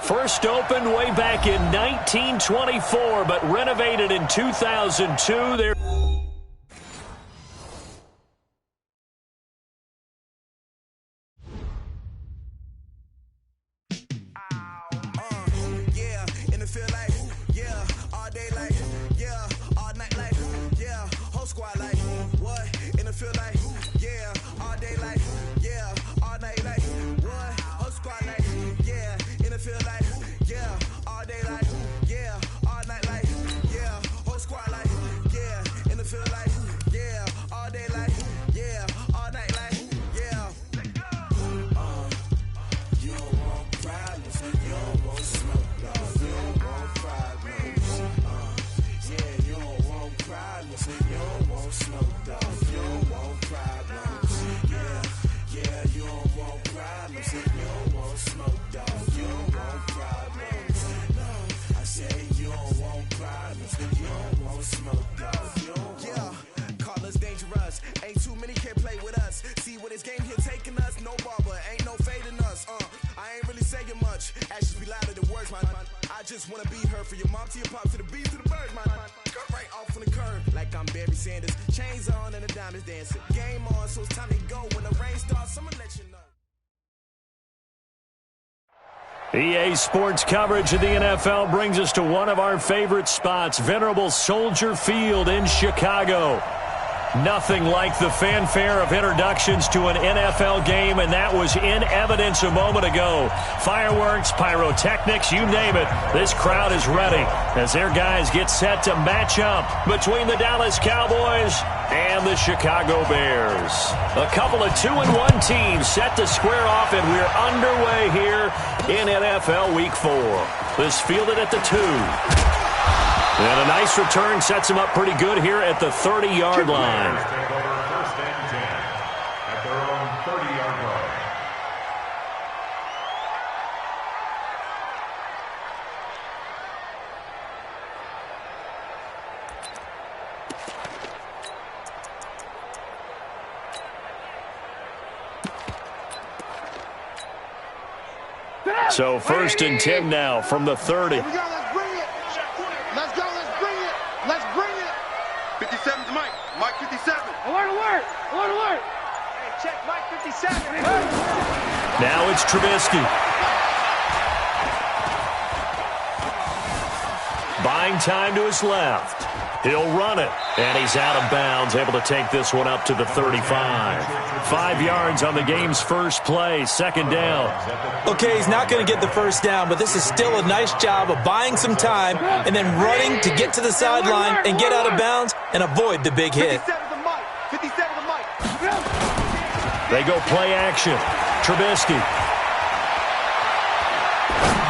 First opened way back in 1924, but renovated in 2002. There. EA Sports coverage of the NFL brings us to one of our favorite spots, venerable Soldier Field in Chicago. Nothing like the fanfare of introductions to an NFL game, and that was in evidence a moment ago. Fireworks, pyrotechnics, you name it. This crowd is ready as their guys get set to match up between the Dallas Cowboys and the Chicago Bears. A couple of 2-1 teams set to square off, and we're underway here in NFL Week 4. This fielded at the 2. And a nice return sets him up pretty good here at the 30-yard line. Take over first and 10 at their own 30-yard line. So first and 10 now from the 30. Here we go, let's bring it. Let's go, let's bring it. Let's bring it. 57's Mike. Mike 57. Alert, alert. Alert, alert. Hey, check Mike 57. Now it's Trubisky. Buying time to his left. He'll run it, and he's out of bounds, able to take this one up to the 35. 5 yards on the game's first play, second down. Okay, he's not going to get the first down, but this is still a nice job of buying some time and then running to get to the sideline and get out of bounds and avoid the big hit. 57 to Mike. 57 to Mike. They go play action. Trubisky.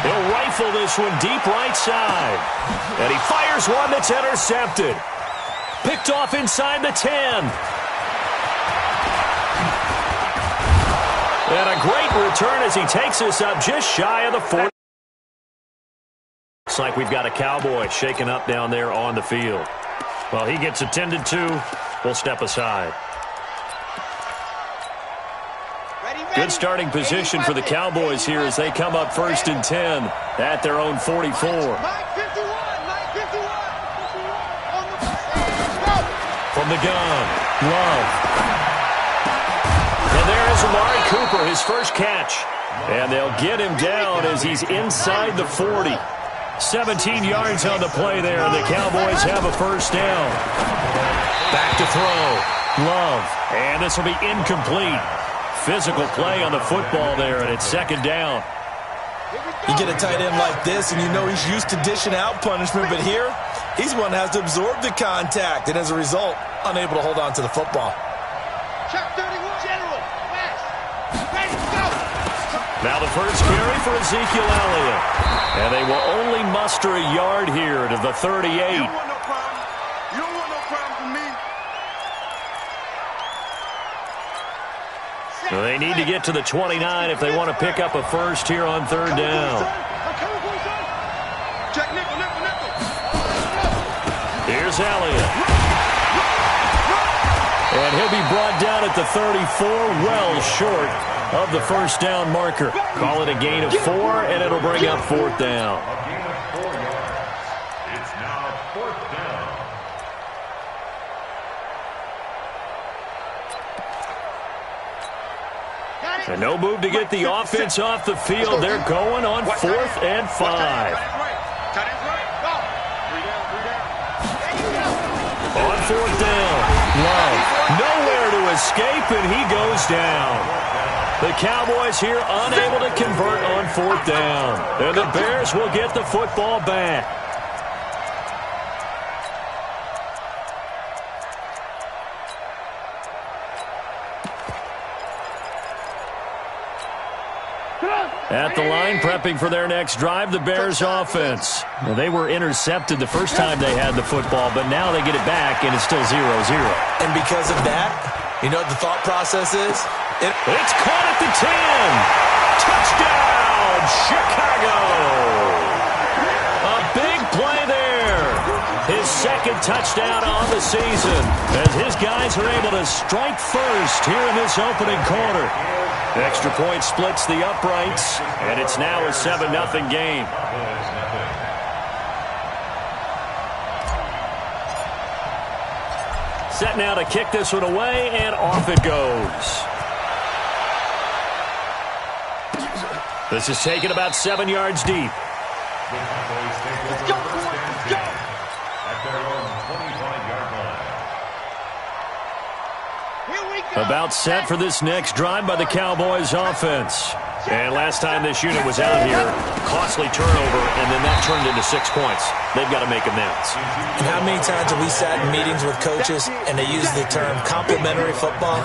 He'll rifle this one deep right side. And he fires one that's intercepted. Picked off inside the 10. And a great return as he takes this up just shy of the 40. Looks like we've got a Cowboy shaking up down there on the field. Well, he gets attended to. We'll step aside. Good starting position for the Cowboys here as they come up first and 10 at their own 44. Mike 51. Mike 51. From the gun, Love. And there's Amari Cooper, his first catch. And they'll get him down as he's inside the 40. 17 yards on the play there, and the Cowboys have a first down. Back to throw. Love. And this will be incomplete. Physical play on the football there, and it's second down. You get a tight end like this, and you know he's used to dishing out punishment, but here, he's one that has to absorb the contact, and as a result, unable to hold on to the football. Check 31. General. West. Ready to go. Now the first carry for Ezekiel Elliott. And they will only muster a yard here to the 38. You don't want no problem. You don't want no problem from me. Well, they need to get to the 29 if they want to pick up a first here on third down. Check nickel, nickel, nickel. Here's Elliott. And he'll be brought down at the 34, well short of the first down marker. Call it a gain of 4, and it'll bring up 4th down. A gain of 4 yards. It's now 4th down. And no move to get the offense off the field. They're going on 4th and 5. On 4th down, Love nowhere to escape, and he goes down. The Cowboys here unable to convert on 4th down. And the Bears will get the football back. At the line, prepping for their next drive, the Bears offense. Well, they were intercepted the first time they had the football, but now they get it back, and it's still 0-0. And because of that, you know what the thought process is? It's caught at the 10. Touchdown, Chicago. A big play there. His second touchdown on the season as his guys are able to strike first here in this opening quarter. Extra point splits the uprights, and it's now a 7-0 game. Set now to kick this one away, and off it goes. This is taken about 7 yards deep. Let's go, let's go. At their own 25-yard line. Here we go. About set for this next drive by the Cowboys offense. And last time this unit was out here, costly turnover, and then that turned into 6 points. They've got to make amends. And how many times have we sat in meetings with coaches and they use the term complementary football?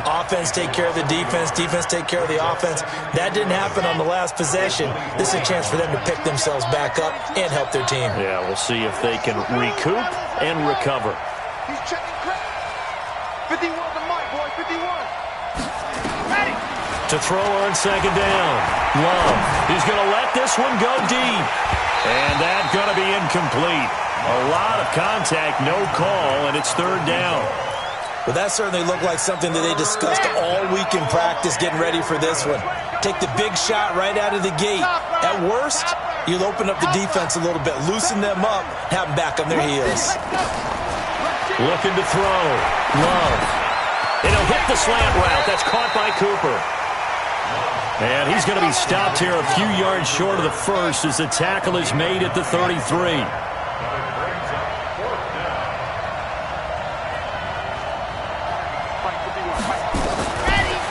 Offense take care of the defense, defense take care of the offense. That didn't happen on the last possession. This is a chance for them to pick themselves back up and help their team. Yeah, we'll see if they can recoup and recover. He's checking credit. 51 to Mike, boy, 51. Ready. To throw on second down. Love. He's going to let this one go deep. And that's going to be incomplete. A lot of contact, no call, and it's 3rd down. Well, that certainly looked like something that they discussed all week in practice getting ready for this one. Take the big shot right out of the gate. At worst, you'll open up the defense a little bit, loosen them up, have them back on their heels. Looking to throw. Love. And he'll hit the slant route. That's caught by Cooper. And he's going to be stopped here a few yards short of the first as the tackle is made at the 33.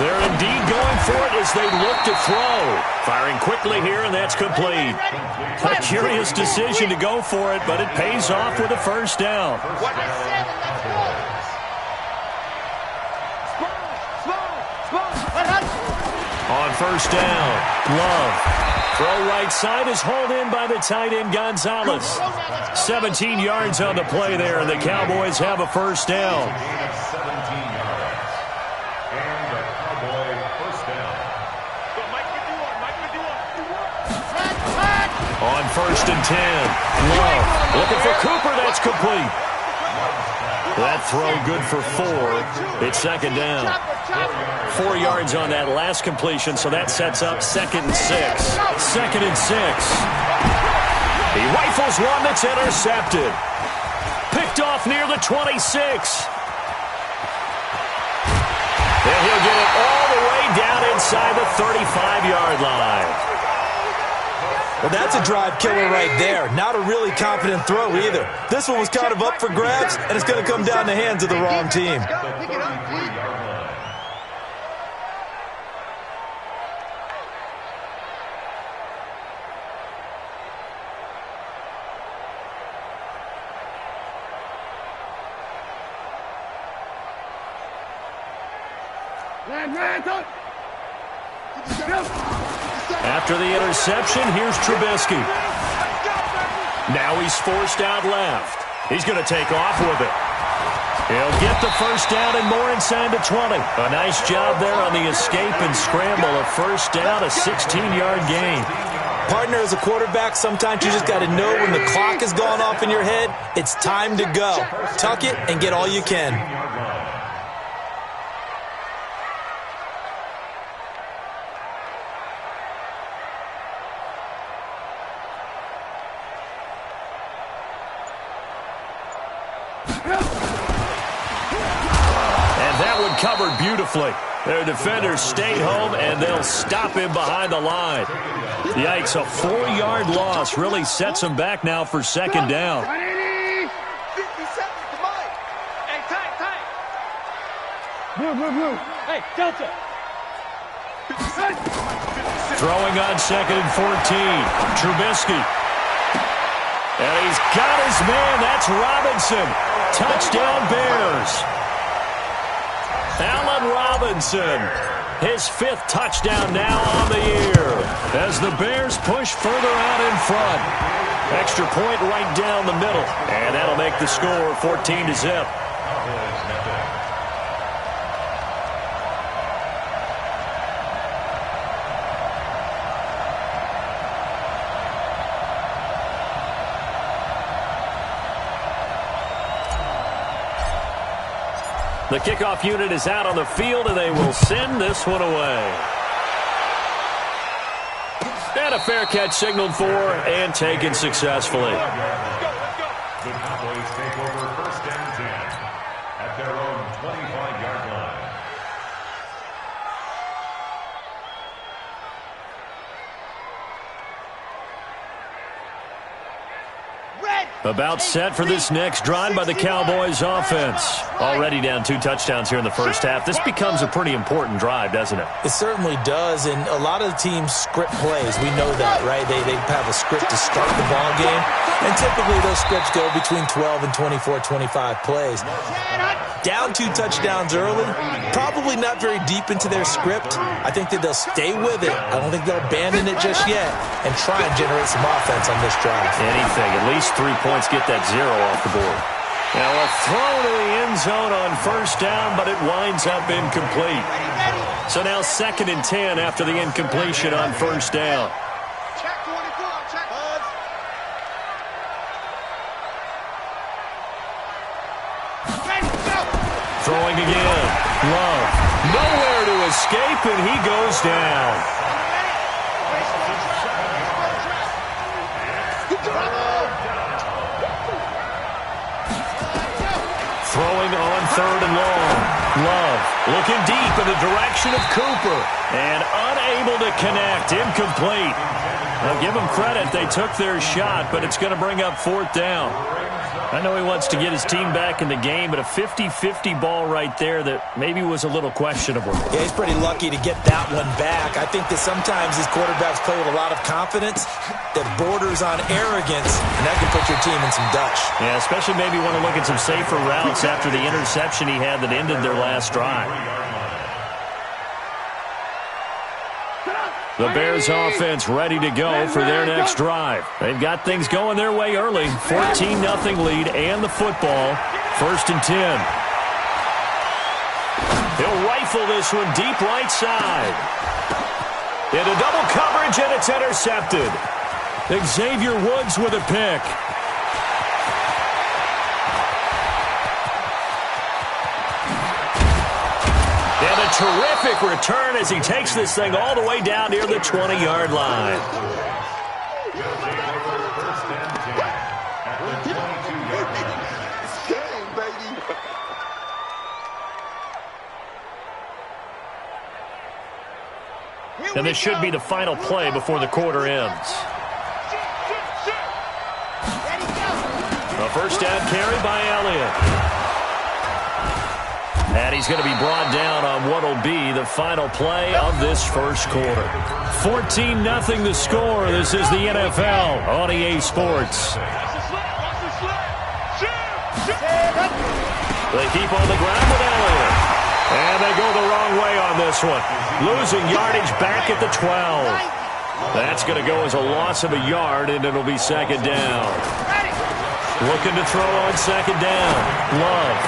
They're indeed going for it as they look to throw. Firing quickly here, and that's complete. A curious decision to go for it, but it pays off with a first down. On first down, Love. Throw right side is hauled in by the tight end Gonzalez. 17 yards on the play there, and the Cowboys have a first down. 17 yards. And the Cowboy first down. On 1st and 10, Love looking for Cooper. That's complete. That throw good for 4. It's 2nd down. 4 yards on that last completion, so that sets up 2nd and 6. 2nd and 6. He rifles one that's intercepted. Picked off near the 26. And he'll get it all the way down inside the 35-yard line. Well, that's a drive killer right there. Not a really confident throw either. This one was kind of up for grabs, and it's going to come down the hands of the wrong team. After the interception, here's Trubisky. Now he's forced out left. He's going to take off with it. He'll get the first down and more inside the 20. A nice job there on the escape and scramble. A first down, a 16-yard gain. Partner, as a quarterback, sometimes you just got to know when the clock has gone off in your head, it's time to go. Tuck it and get all you can. And that one covered beautifully. Their defenders stayed home, and they'll stop him behind the line. Yikes, a 4-yard loss really sets him back now for second down. 50 seconds to Mike. Hey, tight. Blue. Hey, Delta. Throwing on 2nd and 14. Trubisky. And he's got his man. That's Robinson. Touchdown, Bears. Allen Robinson, his 5th touchdown now on the year as the Bears push further out in front. Extra point right down the middle, and that'll make the score 14-0. The kickoff unit is out on the field, and they will send this one away. And a fair catch signaled for and taken successfully. The Cowboys take over 1st and 10 at their own 25-yard line. About set for this next drive by the Cowboys offense. Already down 2 touchdowns here in the first half. This becomes a pretty important drive, doesn't it? It certainly does, and a lot of the teams script plays. We know that, right? They have a script to start the ball game, and typically those scripts go between 12 and 24, 25 plays. Down 2 touchdowns early, probably not very deep into their script. I think that they'll stay with it. I don't think they'll abandon it just yet and try and generate some offense on this drive. Anything, at least 3 points, get that 0 off the board. Now a throw to the end zone on 1st down, but it winds up incomplete. So now 2nd and 10 after the incompletion on 1st down. Check 24, check. Throwing again. Love. Nowhere to escape, and he goes down. Throwing on 3rd and long. Love looking deep in the direction of Cooper. And unable to connect. Incomplete. Now give them credit. They took their shot, but it's going to bring up 4th down. I know he wants to get his team back in the game, but a 50-50 ball right there that maybe was a little questionable. Yeah, he's pretty lucky to get that one back. I think that sometimes these quarterbacks play with a lot of confidence that borders on arrogance, and that can put your team in some dutch. Yeah, especially maybe want to look at some safer routes after the interception he had that ended their last drive. The Bears offense ready to go for their next drive. They've got things going their way early. 14-0 lead and the football. 1st and 10. He'll rifle this one deep right side. Into double coverage, and it's intercepted. Xavier Woods with a pick. And a terrific return as he takes this thing all the way down near the 20-yard line. And this should be the final play before the quarter ends. A 1st down carry by Elliott. And he's going to be brought down on what will be the final play of this 1st quarter. 14-0 the score. This is the NFL on EA Sports. They keep on the ground with Elliott. And they go the wrong way on this one. Losing yardage back at the 12. That's going to go as a loss of a yard, and it'll be 2nd down. Looking to throw on 2nd down. Love.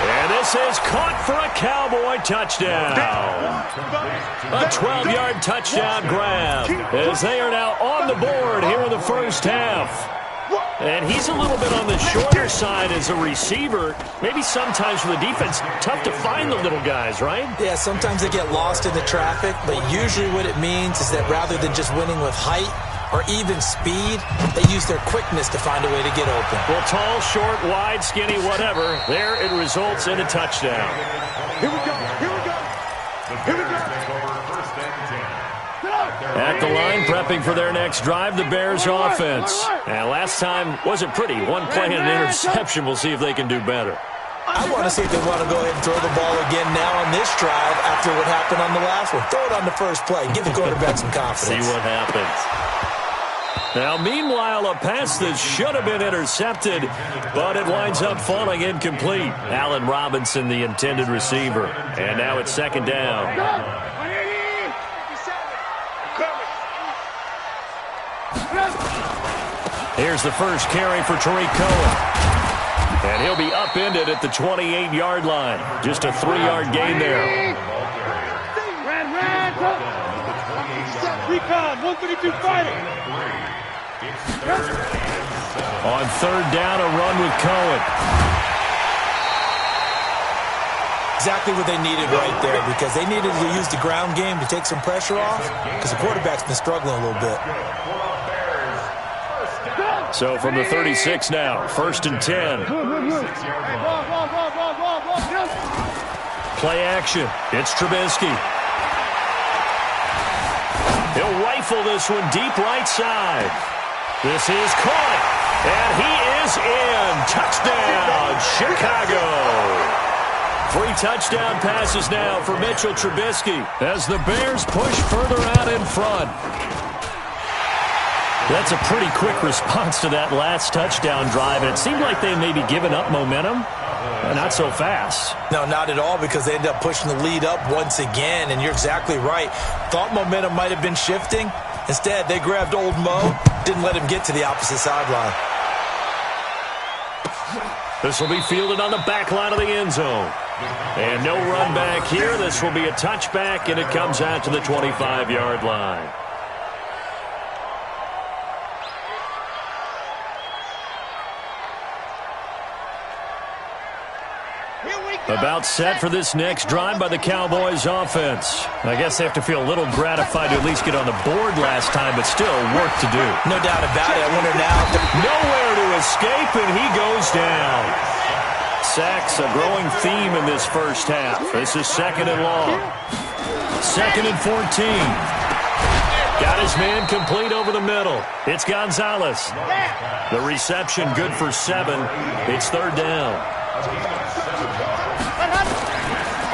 And this is caught for a Cowboy touchdown. A 12-yard touchdown grab as they are now on the board here in the 1st half. And he's a little bit on the shorter side as a receiver. Maybe sometimes for the defense, tough to find the little guys, right? Yeah, sometimes they get lost in the traffic, but usually what it means is that rather than just winning with height, or even speed, they use their quickness to find a way to get open. Well, tall, short, wide, skinny, whatever, there it results in a touchdown. Here we go. Here we go. Here we go. At the line, prepping for their next drive, the Bears offense. And last time wasn't pretty. One play and an interception. We'll see if they can do better. I want to see if they want to go ahead and throw the ball again now on this drive after what happened on the last one. Throw it on the first play. Give the quarterback some confidence. See what happens. Now, meanwhile, a pass that should have been intercepted, but it winds up falling incomplete. Allen Robinson, the intended receiver. And now it's second down. Here's the first carry for Tariq Cohen. And he'll be upended at the 28-yard line. Just a 3-yard gain there. Recon, 132 fighting. On third down, a run with Cohen. Exactly what they needed right there, because they needed to use the ground game to take some pressure off, because the quarterback's been struggling a little bit. So from the 36 now, first and 10. Play action. It's Trubisky. He'll rifle this one deep right side. This is caught. And he is in. Touchdown, Chicago. 3 touchdown passes now for Mitchell Trubisky as the Bears push further out in front. That's a pretty quick response to that last touchdown drive. And it seemed like they may be giving up momentum. Not so fast. No, not at all, because they ended up pushing the lead up once again. And you're exactly right. Thought momentum might have been shifting. Instead, they grabbed old Mo, didn't let him get to the opposite sideline. This will be fielded on the back line of the end zone. And no run back here. This will be a touchback, and it comes out to the 25-yard line. About set for this next drive by the Cowboys offense. I guess they have to feel a little gratified to at least get on the board last time, but still work to do. No doubt about it. I wonder now. Nowhere to escape, and he goes down. Sacks, a growing theme in this first half. This is second and long. Second and 14. Got his man complete over the middle. It's Gonzalez. The reception good for 7. It's third down.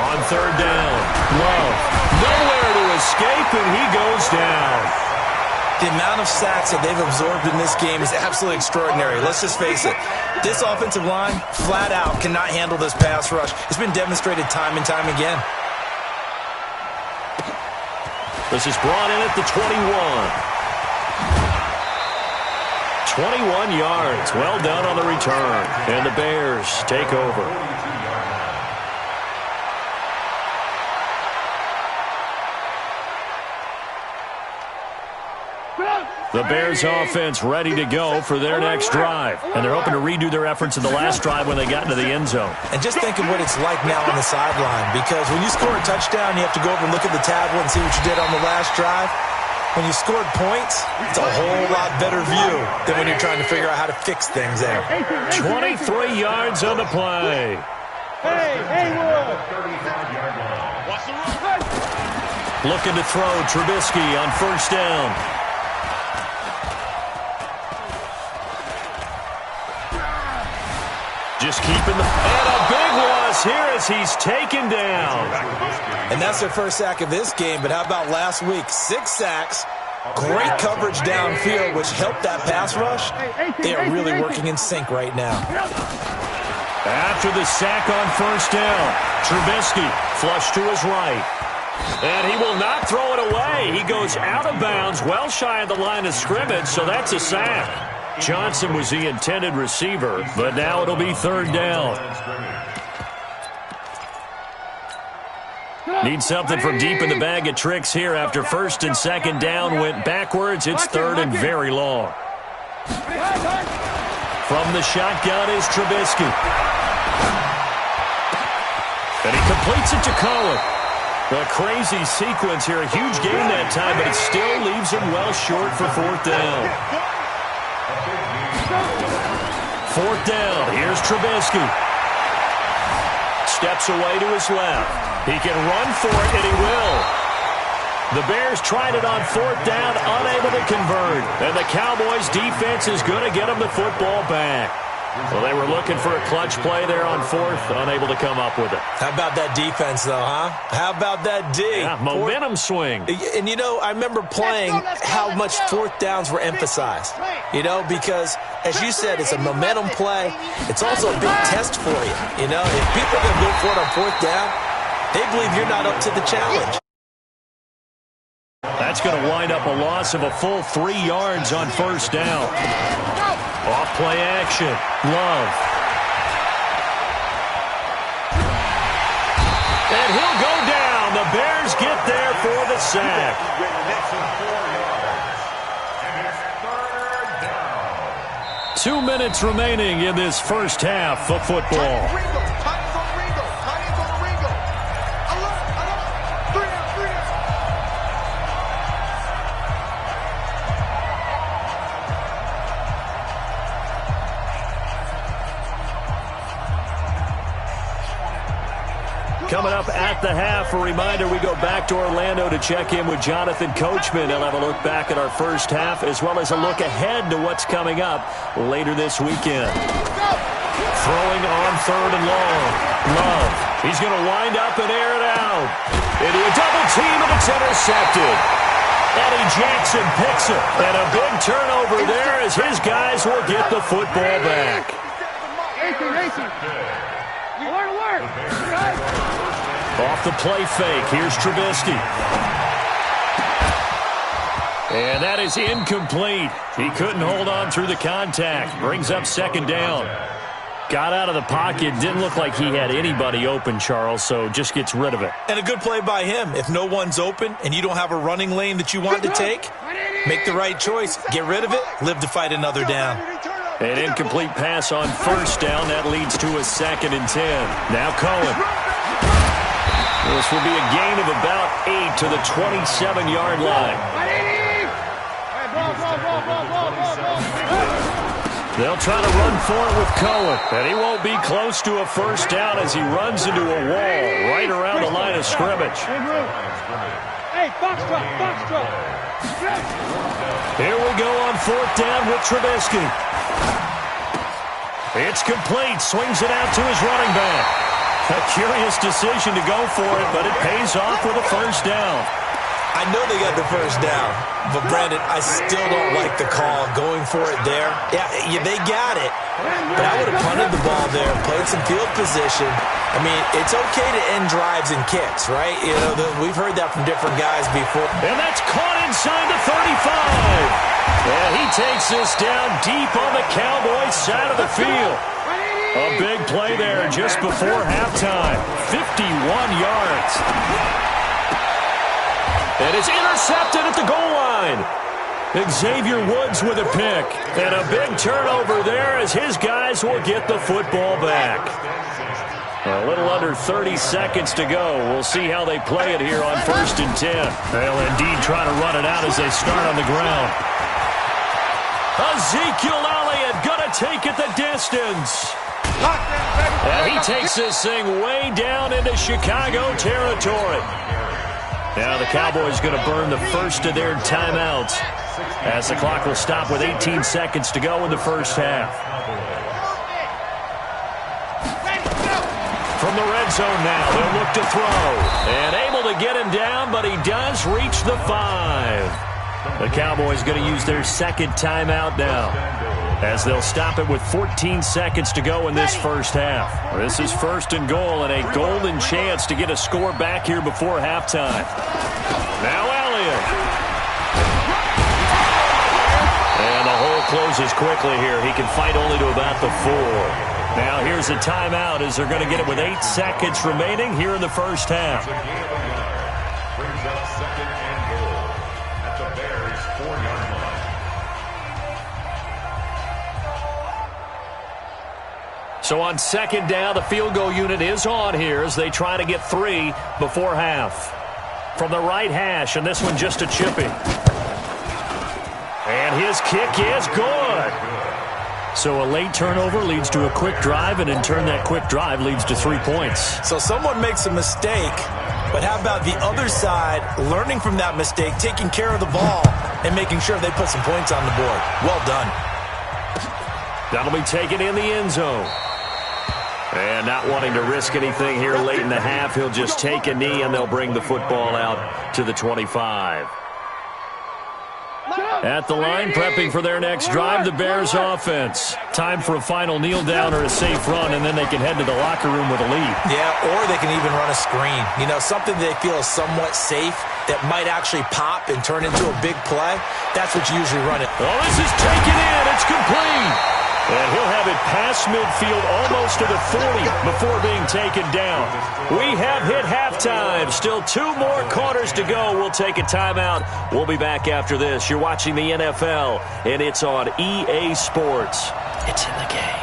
On third down, Love. Nowhere to escape, and he goes down. The amount of sacks that they've absorbed in this game is absolutely extraordinary. Let's just face it. This offensive line, flat out, cannot handle this pass rush. It's been demonstrated time and time again. This is brought in at the 21. 21 yards. Well done on the return. And the Bears take over. The Bears offense ready to go for their next drive. And they're hoping to redo their efforts in the last drive when they got into the end zone. And just think of what it's like now on the sideline, because when you score a touchdown, you have to go over and look at the tablet and see what you did on the last drive. When you scored points, it's a whole lot better view than when you're trying to figure out how to fix things there. 23 yards on the play. Looking to throw Trubisky on first down. Just keeping the... And a big loss here as he's taken down. And that's their first sack of this game, but how about last week? 6 sacks, great coverage downfield, which helped that pass rush. They are really working in sync right now. After the sack on first down, Trubisky flush to his right. And he will not throw it away. He goes out of bounds, well shy of the line of scrimmage, so that's a sack. Johnson was the intended receiver, but now it'll be third down. Need something from deep in the bag of tricks here after first and second down went backwards. It's third and very long. From the shotgun is Trubisky. And he completes it to Cohen. A crazy sequence here. A huge game that time, but it still leaves him well short for fourth down. Fourth down. Here's Trubisky. Steps away to his left. He can run for it, and he will. The Bears tried it on fourth down, unable to convert. And the Cowboys' defense is going to get them the football back. Well, they were looking for a clutch play there on fourth, unable to come up with it. How about that defense, though, huh? How about that D? Yeah, momentum swing. And, you know, I remember playing how much fourth downs were emphasized. You know, because, as you said, it's a momentum play. It's also a big test for you. You know, if people are going to go for it on fourth down, they believe you're not up to the challenge. That's going to wind up a loss of a full 3 yards on first down. Off play action. Love. And he'll go down. The Bears get there for the sack. 2 minutes remaining in this first half of football. Coming up at the half, a reminder, we go back to Orlando to check in with Jonathan Coachman. He'll have a look back at our first half as well as a look ahead to what's coming up later this weekend. Throwing on third and long. Love. He's going to wind up and air it out. Into a double team, and it's intercepted. Eddie Jackson picks it. And a big turnover there as his guys will get the football back. Off the play fake, here's Trubisky. And that is incomplete. He couldn't hold on through the contact. Brings up second down. Got out of the pocket. Didn't look like he had anybody open, Charles, so just gets rid of it. And a good play by him. If no one's open and you don't have a running lane that you want to take, make the right choice. Get rid of it. Live to fight another down. An incomplete pass on first down. That leads to a 2nd and 10. Now Cohen. This will be a gain of about 8 to the 27-yard line. They'll try to run for it with Cohen, and he won't be close to a first down as he runs into a wall right around the line of scrimmage. Hey, box truck. Here we go on fourth down with Trubisky. It's complete. Swings it out to his running back. A curious decision to go for it, but it pays off with a first down. I know they got the first down, but, Brandon, I still don't like the call going for it there. Yeah, they got it, but I would have punted the ball there, played some field position. I mean, it's okay to end drives and kicks, right? You know, we've heard that from different guys before. And that's caught inside the 35. And he takes this down deep on the Cowboys side of the field. A big play there just before halftime. 51 yards. And it's intercepted at the goal line. Xavier Woods with a pick. And a big turnover there as his guys will get the football back. A little under 30 seconds to go. We'll see how they play it here on 1st and 10. They'll indeed try to run it out as they start on the ground. Ezekiel Elliott going to take it the distance. And he takes this thing way down into Chicago territory. Now the Cowboys going to burn the first of their timeouts as the clock will stop with 18 seconds to go in the first half. From the red zone now, they'll look to throw. And able to get him down, but he does reach the 5. The Cowboys going to use their second timeout now, as they'll stop it with 14 seconds to go in this first half. This is 1st and goal and a golden chance to get a score back here before halftime. Now Elliott. And the hole closes quickly here. He can fight only to about the 4. Now here's a timeout as they're going to get it with 8 seconds remaining here in the first half. Brings up 2nd and goal at the Bears' 4-yard line. So on second down, the field goal unit is on here as they try to get 3 before half. from the right hash, and this one just a chippy. And his kick is good. So a late turnover leads to a quick drive, and in turn that quick drive leads to 3 points. So someone makes a mistake, but how about the other side learning from that mistake, taking care of the ball, and making sure they put some points on the board. Well done. That'll be taken in the end zone. And not wanting to risk anything here late in the half, he'll just take a knee, and they'll bring the football out to the 25. At the line, prepping for their next drive, the Bears offense. Time for a final kneel down or a safe run, and then they can head to the locker room with a lead. Yeah, or they can even run a screen. You know, something they feel is somewhat safe that might actually pop and turn into a big play. That's what you usually run it. Oh, this is taken in. It's complete. And he'll have it past midfield almost to the 40 before being taken down. We have hit halftime. Still 2 more quarters to go. We'll take a timeout. We'll be back after this. You're watching the NFL, and it's on EA Sports. It's in the game.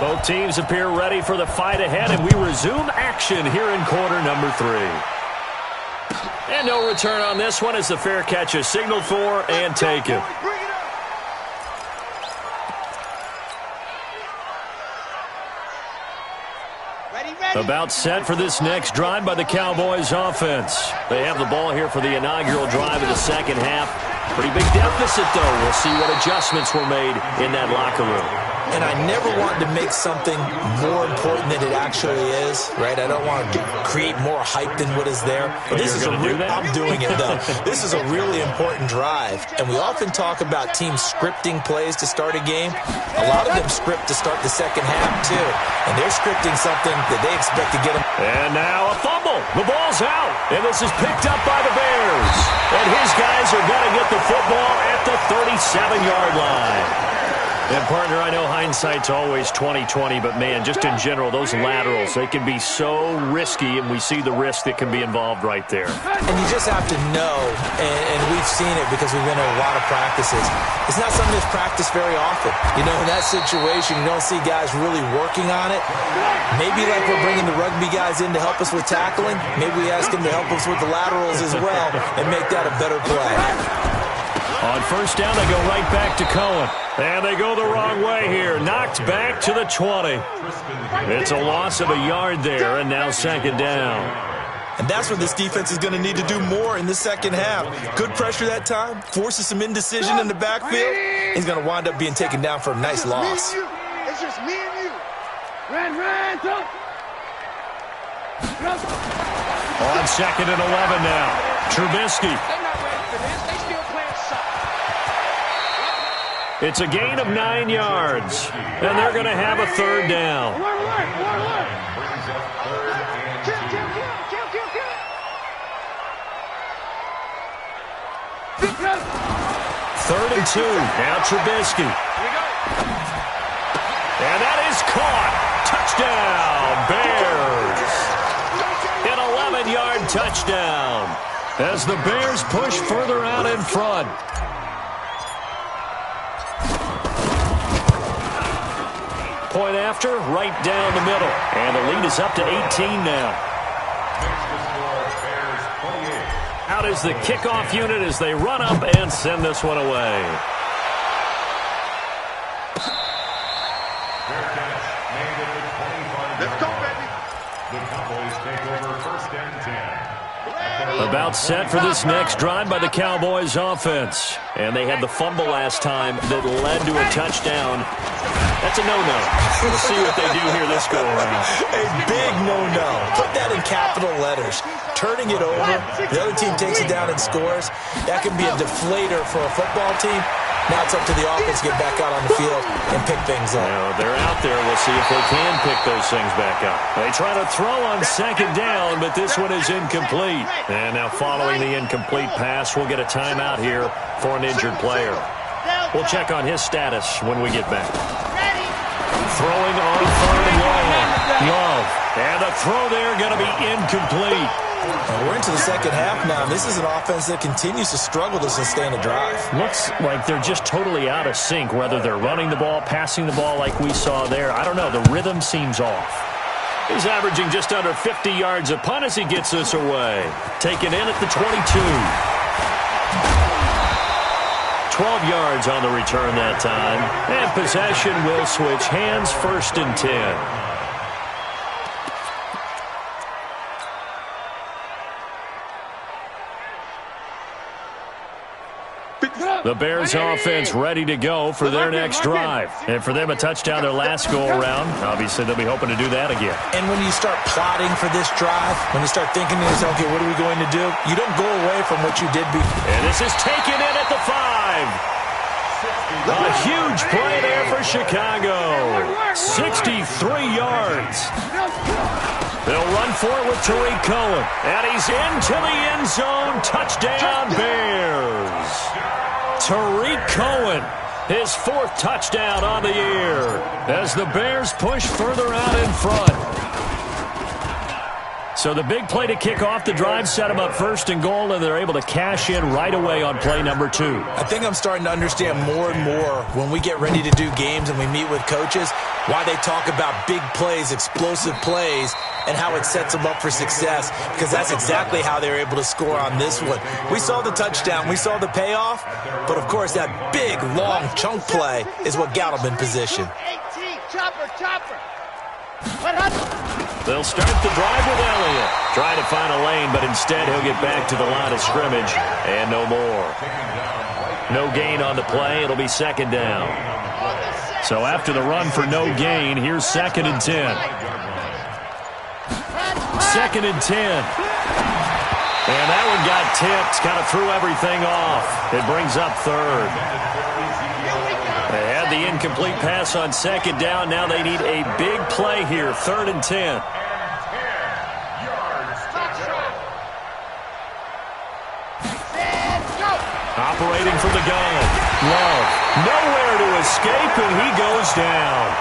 Both teams appear ready for the fight ahead, and we resume action here in quarter number 3. And no return on this one as the fair catch is signaled for and taken. About set for this next drive by the Cowboys offense. They have the ball here for the inaugural drive of the second half. Pretty big deficit, though. We'll see what adjustments were made in that locker room. And I never want to make something more important than it actually is, right? I don't want to create more hype than what is there. But this is I'm doing it, though. This is a really important drive. And we often talk about teams scripting plays to start a game. A lot of them script to start the second half, too. And they're scripting something that they expect to get them. And now a fumble. The ball's out. And this is picked up by the Bears. And his guys are going to get the football at the 37-yard line. And, partner, I know hindsight's always 20/20, but, man, just in general, those laterals, they can be so risky, and we see the risk that can be involved right there. And you just have to know, and we've seen it because we've been in a lot of practices. It's not something that's practiced very often. You know, in that situation, you don't see guys really working on it. Maybe like we're bringing the rugby guys in to help us with tackling, maybe we ask them to help us with the laterals as well and make that a better play. On first down, they go right back to Cohen. And they go the wrong way here. Knocked back to the 20. It's a loss of a yard there, and now second down. And that's what this defense is going to need to do more in the second half. Good pressure that time, forces some indecision in the backfield. He's going to wind up being taken down for a nice loss. It's just me and you. Ran, go. On second and 11 now. Trubisky. It's a gain of 9 yards, and they're going to have a third down. Third and 2. Now Trubisky. And that is caught. Touchdown, Bears. An 11-yard touchdown as the Bears push further out in front. Point after, right down the middle. And the lead is up to 18 now. Out is the kickoff unit as they run up and send this one away. Let's go, baby. The Cowboys take over first and 10. About set for this next drive by the Cowboys offense. And they had the fumble last time that led to a touchdown. That's a no-no. We'll see what they do here this go-around. A big no-no. Put that in capital letters. Turning it over, the other team takes it down and scores. That can be a deflator for a football team. Now it's up to the offense to get back out on the field and pick things up. They're out there. We'll see if they can pick those things back up. They try to throw on second down, but this one is incomplete. And now following the incomplete pass, we'll get a timeout here for an injured player. We'll check on his status when we get back. Throwing on third and long. Love. And the throw there going to be incomplete. We're into the second half now. This is an offense that continues to struggle to sustain a drive. Looks like they're just totally out of sync, whether they're running the ball, passing the ball like we saw there. I don't know. The rhythm seems off. He's averaging just under 50 yards a punt as he gets this away. Taken in at the 22. 12 yards on the return that time. And possession will switch hands, 1st and 10. The Bears offense ready to go for their next drive. And for them, a touchdown their last go-around. Obviously, they'll be hoping to do that again. And when you start plotting for this drive, when you start thinking to yourself, okay, what are we going to do? You don't go away from what you did before. And this is taken in at the 5. A huge play there for Chicago. 63 yards. They'll run for it with Tariq Cohen. And he's into the end zone. Touchdown, Bears. Tariq Cohen, his 4th touchdown on the year as the Bears push further out in front. So the big play to kick off the drive set them up 1st and goal, and they're able to cash in right away on play number 2. I think I'm starting to understand more and more when we get ready to do games and we meet with coaches why they talk about big plays, explosive plays, and how it sets them up for success, because that's exactly how they were able to score on this one. We saw the touchdown, we saw the payoff, but of course that big, long chunk play is what got them in position. 18, chopper. They'll start the drive with Elliott. Trying to find a lane, but instead he'll get back to the line of scrimmage, and no more. No gain on the play. It'll be 2nd down. So after the run for no gain, here's 2nd and 10. 2nd and 10. And that one got tipped. Kind of threw everything off. It brings up 3rd. They had the incomplete pass on 2nd down. Now they need a big play here. 3rd and 10. Operating from the gun. Love. Nowhere to escape, and he goes down.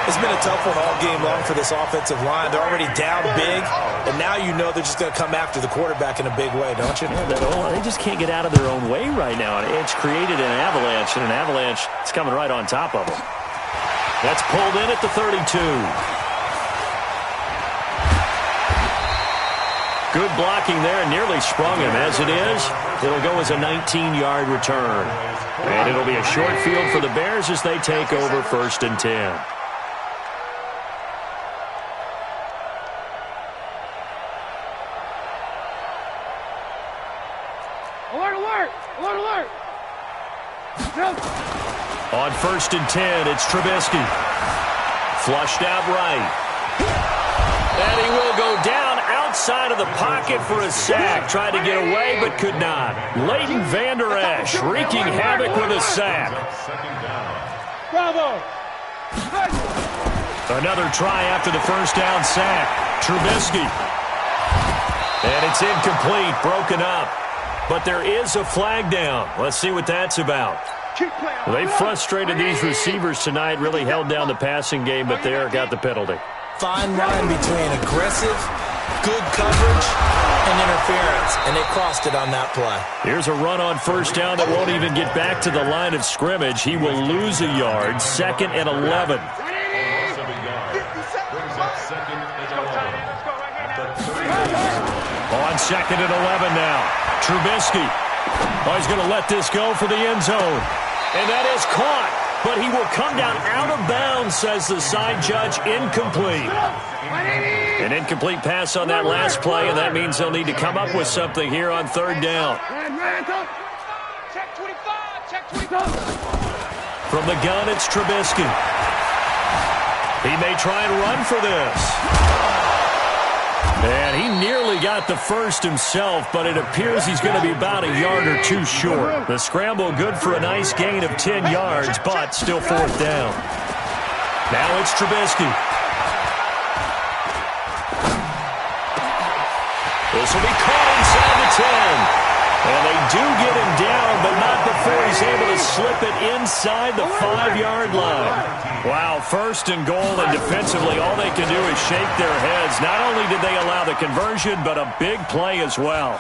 It's been a tough one all game long for this offensive line. They're already down big, and now you know they're just going to come after the quarterback in a big way, don't you? Yeah, they just can't get out of their own way right now. It's created an avalanche, and an avalanche is coming right on top of them. That's pulled in at the 32. Good blocking there, nearly sprung him. As it is, it'll go as a 19-yard return. And it'll be a short field for the Bears as they take over 1st and 10. Alert! On 1st and 10, it's Trubisky. Flushed out right. And he will go down outside of the pocket for a sack. Tried to get away, but could not. Leighton Vander Esch wreaking havoc with a sack. Bravo! Another try after the 1st down sack. Trubisky. And it's incomplete, broken up. But there is a flag down. Let's see what that's about. They frustrated these receivers tonight, really held down the passing game, but there got the penalty. Fine line between aggressive, good coverage, and interference, and they crossed it on that play. Here's a run on 1st down that won't even get back to the line of scrimmage. He will lose a yard, 2nd and 11. On 2nd and 11 now. Trubisky. Oh, he's going to let this go for the end zone. And that is caught. But he will come down out of bounds, says the side judge. Incomplete. An incomplete pass on that last play, and that means they'll need to come up with something here on 3rd down. Check 25. Check 25. From the gun, it's Trubisky. He may try and run for this. And he nearly got the 1st himself, but it appears he's going to be about a yard or 2 short. The scramble good for a nice gain of 10 yards, but still 4th down. Now it's Trubisky. This will be caught inside the 10. And they do get him down, but not before he's able to slip it inside the 5-yard line. Wow, 1st and goal, and defensively all they can do is shake their heads. Not only did they allow the conversion, but a big play as well.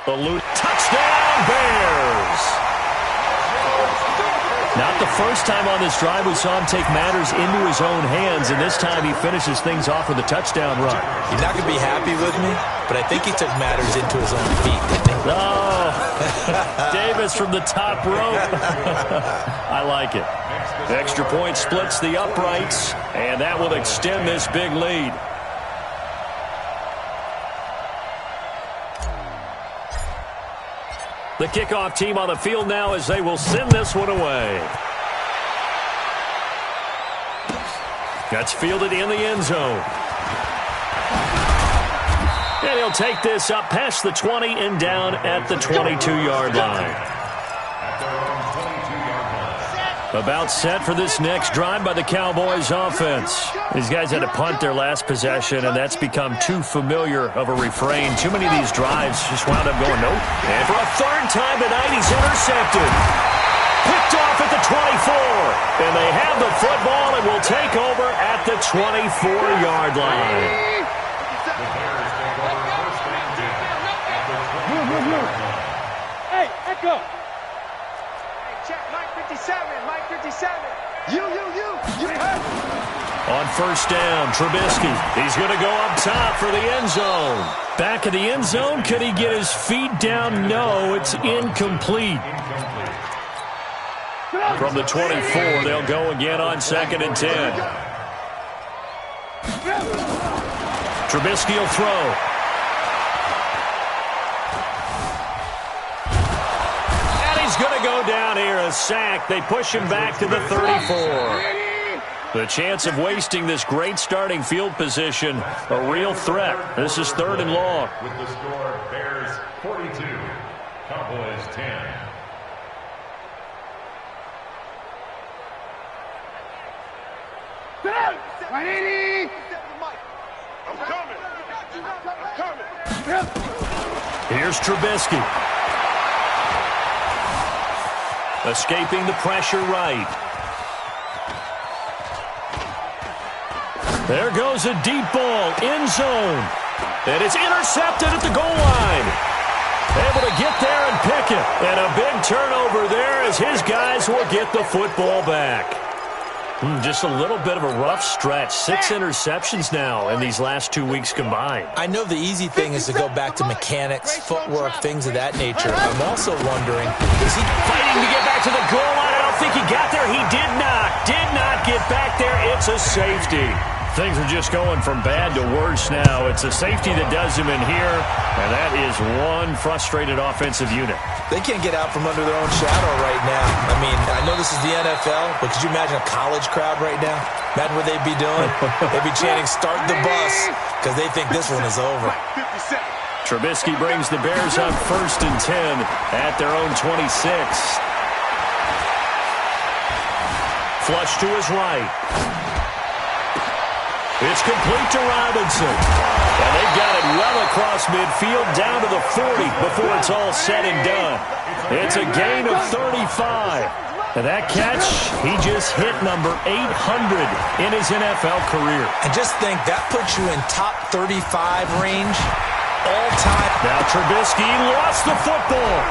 The loot touchdown! Touchdown, Bears! Not the first time on this drive we saw him take matters into his own hands, and this time he finishes things off with a touchdown run. You're not going to be happy with me, but I think he took matters into his own feet, didn't he? Oh, Davis from the top rope. I like it. Extra point splits the uprights, and that will extend this big lead. The kickoff team on the field now as they will send this one away. That's fielded in the end zone. And he'll take this up past the 20 and down at the 22-yard line. About set for this next drive by the Cowboys offense. These guys had to punt their last possession, and that's become too familiar of a refrain. Too many of these drives just wound up going nope. And for a third time tonight, he's intercepted. Picked off at the 24. And they have the football and will take over at the 24-yard line. Hey, Echo. Check, Mike 57, Mike 57. You hurt. On first down, Trubisky. He's going to go up top for the end zone. Back of the end zone. Could he get his feet down? No, it's incomplete. From the 24, they'll go again on 2nd and 10. Trubisky will throw. He's going to go down here, a sack. They push him back to the 34. The chance of wasting this great starting field position, a real threat. This is 3rd and long. With the score, Bears 42, Cowboys 10. I'm coming. Here's Trubisky. Escaping the pressure right. There goes a deep ball, end zone. And it's intercepted at the goal line. Able to get there and pick it. And a big turnover there as his guys will get the football back. Just a little bit of a rough stretch. 6 interceptions now in these last 2 weeks combined. I know the easy thing is to go back to mechanics, footwork, things of that nature. I'm also wondering, is he Fighting to get back to the goal line. I don't think he got there. He did not. Did not get back there. It's a safety. Things are just going from bad to worse now. It's a safety that does him in here, and that is one frustrated offensive unit. They can't get out from under their own shadow right now. I mean, I know this is the NFL, but could you imagine a college crowd right now? Imagine what they'd be doing. They'd be chanting, "Start the bus," because they think this one is over. Trubisky brings the Bears up 1st and 10 at their own 26. Flush to his right. It's complete to Robinson. And they've got it well across midfield down to the 40 before it's all said and done. It's a gain of 35. And that catch, he just hit number 800 in his NFL career. And just think, that puts you in top 35 range all time. Now Trubisky lost the football.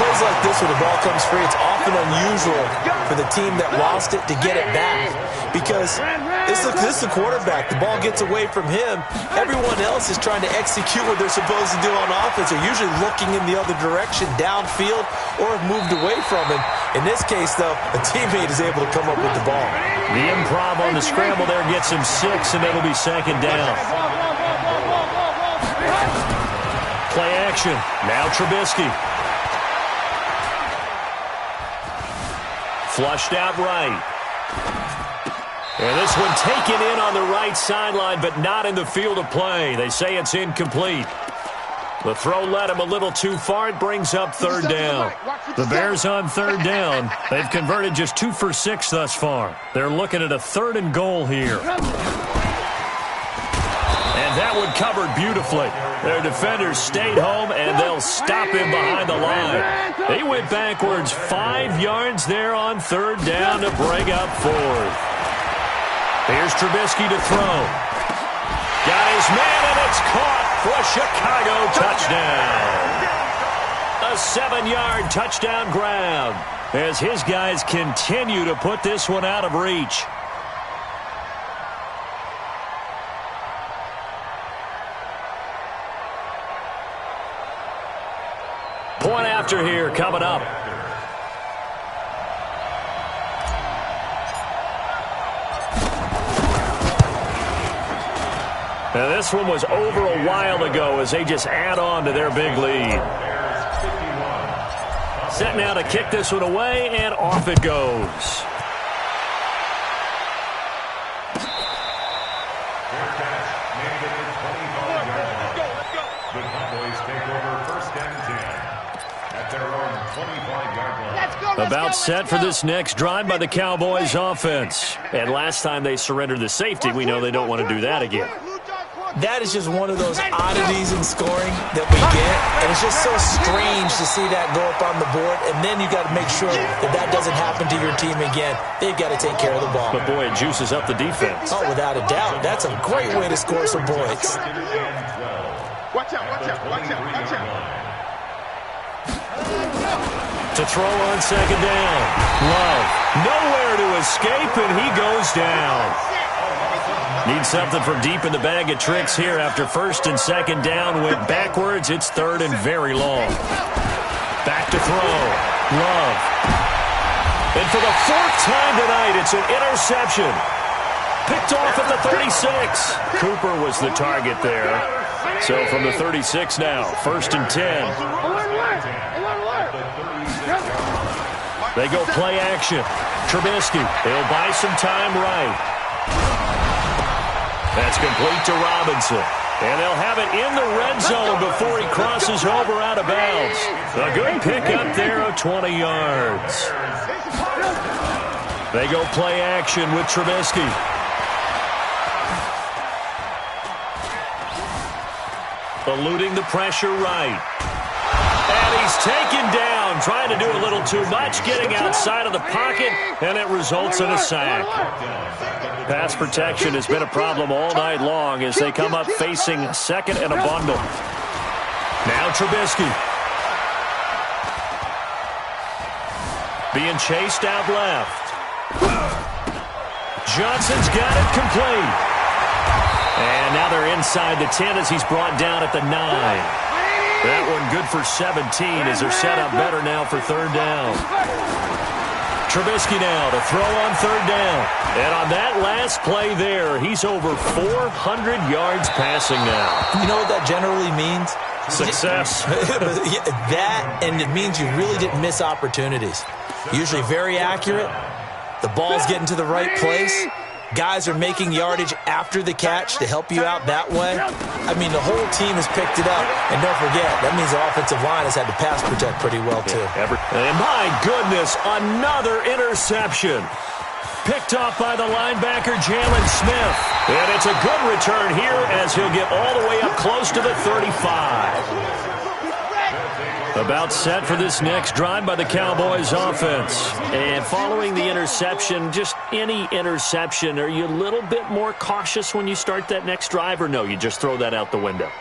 Plays like this where the ball comes free, it's often unusual for the team that lost it to get it back, because this is the quarterback. The ball gets away from him. Everyone else is trying to execute what they're supposed to do on offense. They're usually looking in the other direction, downfield, or have moved away from him. In this case, though, a teammate is able to come up with the ball. The improv on the scramble there gets him 6, and it'll be 2nd down. Play action. Now Trubisky. Flushed out right. And this one taken in on the right sideline, but not in the field of play. They say it's incomplete. The throw led him a little too far. It brings up 3rd down. The Bears on 3rd down. They've converted just 2 for 6 thus far. They're looking at a 3rd and goal here. And that one covered beautifully. Their defenders stayed home, and they'll stop him behind the line. They went backwards 5 yards there on 3rd down to bring up 4th. Here's Trubisky to throw. Got his man, and it's caught for a Chicago touchdown. A 7-yard touchdown grab as his guys continue to put this one out of reach. Point after here coming up. Now this one was over a while ago as they just add on to their big lead. Set now to kick this one away, and off it goes. The Cowboys take over first and 10 at their own 25-yard line. About set for this next drive by the Cowboys offense. And last time they surrendered the safety, we know they don't want to do that again. That is just one of those oddities in scoring that we get, and it's just so strange to see that go up on the board, and then you got to make sure that that doesn't happen to your team again. They've got to take care of the ball. But boy, it juices up the defense. Oh, without a doubt. That's a great way to score some points. Watch out, watch out, watch out, watch out. To throw on second down. Love. Nowhere to escape, and he goes down. Needs something from deep in the bag of tricks here after first and second down. Went backwards. It's third and very long. Back to throw. Love. And for the fourth time tonight, it's an interception. Picked off at the 36. Cooper was the target there. So from the 36 now, first and 10. They go play action. Trubisky, they'll buy some time right. That's complete to Robinson. And they'll have it in the red zone before he crosses over out of bounds. A good pickup there of 20 yards. They go play action with Trubisky. Eluding the pressure right. And he's taken down, trying to do a little too much, getting outside of the pocket, and it results in a sack. Pass protection has been a problem all night long as they come up facing second and a bundle. Now Trubisky. Being chased out left. Johnson's got it complete. And now they're inside the 10 as he's brought down at the 9. That one good for 17 as they're set up better now for third down. Trubisky now to throw on third down. And on that last play there, he's over 400 yards passing now. You know what that generally means? Success. That, and it means you really didn't miss opportunities. Usually very accurate. The ball's getting to the right place. Guys are making yardage after the catch to help you out that way. I mean, the whole team has picked it up. And don't forget, that means the offensive line has had to pass protect pretty well, too. And my goodness, another interception. Picked off by the linebacker, Jalen Smith. And it's a good return here as he'll get all the way up close to the 35. About set for this next drive by the Cowboys offense. And following the interception, just any interception, are you a little bit more cautious when you start that next drive, or no, you just throw that out the window?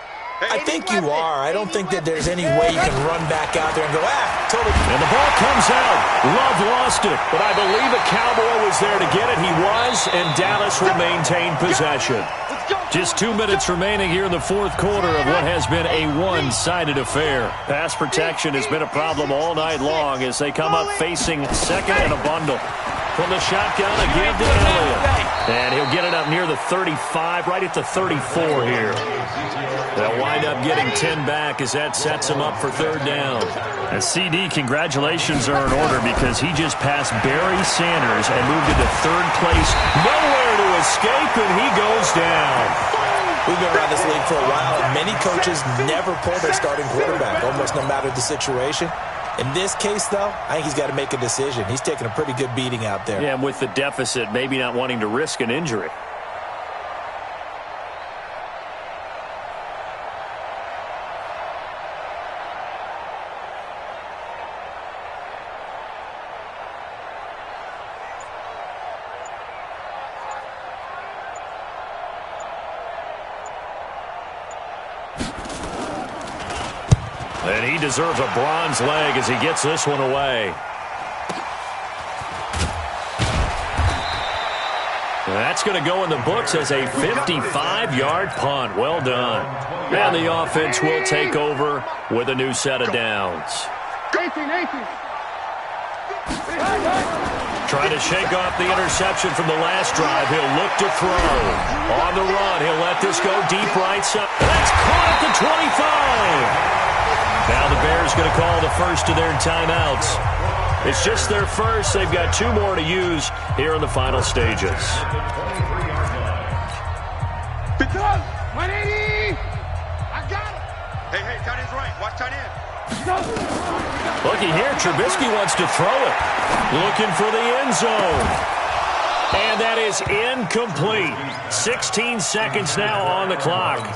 I think you are. I don't think that there's any way you can run back out there and go, totally. And the ball comes out. Love lost it, but I believe a Cowboy was there to get it. He was, and Dallas will maintain possession. Just 2 minutes remaining here in the fourth quarter of what has been a one-sided affair. Pass protection has been a problem all night long as they come up facing second and a bundle. From the shotgun, again to Elliott. And he'll get it up near the 35, right at the 34 here. They'll wind up getting 10 back as that sets him up for third down. And CD, congratulations are in order because he just passed Barry Sanders and moved into third place. Nowhere to escape, and he goes down. We've been around this league for a while, and many coaches never pull their starting quarterback, almost no matter the situation. In this case, though, I think he's got to make a decision. He's taking a pretty good beating out there. Yeah, and with the deficit, maybe not wanting to risk an injury. And he deserves a bronze leg as he gets this one away. That's going to go in the books as a 55-yard punt. Well done. And the offense will take over with a new set of downs. 18. Trying to shake off the interception from the last drive. He'll look to throw. On the run, he'll let this go deep right side. That's caught at the 25. Now the Bears going to call the first of their timeouts. It's just their first. They've got 2 more to use here in the final stages. 180. I got it. Hey, tight end's right. Watch tight end. Looky here, Trubisky wants to throw it. Looking for the end zone. And that is incomplete. 16 seconds now on the clock.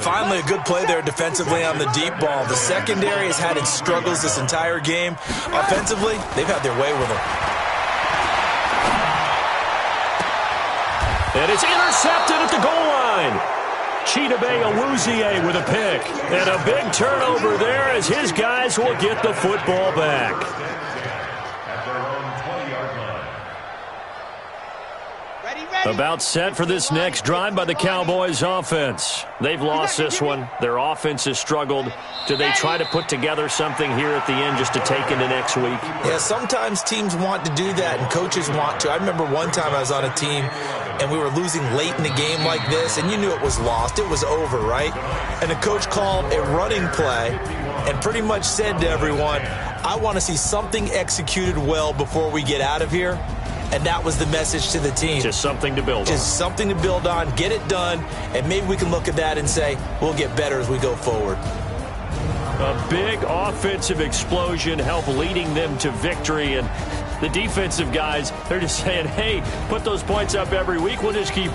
Finally, a good play there defensively on the deep ball. The secondary has had its struggles this entire game. Offensively, they've had their way with them. And it's intercepted at the goal line. Chidobe Awuzie with a pick. And a big turnover there as his guys will get the football back. About set for this next drive by the Cowboys offense. They've lost this one. Their offense has struggled. Do they try to put together something here at the end just to take into next week? Yeah, sometimes teams want to do that and coaches want to. I remember one time I was on a team and we were losing late in the game like this, and you knew it was lost. It was over, right? And the coach called a running play and pretty much said to everyone, I want to see something executed well before we get out of here. And that was the message to the team. Just something to build on. Just something to build on, get it done, and maybe we can look at that and say, we'll get better as we go forward. A big offensive explosion helped leading them to victory. And the defensive guys, they're just saying, hey, put those points up every week. We'll just keep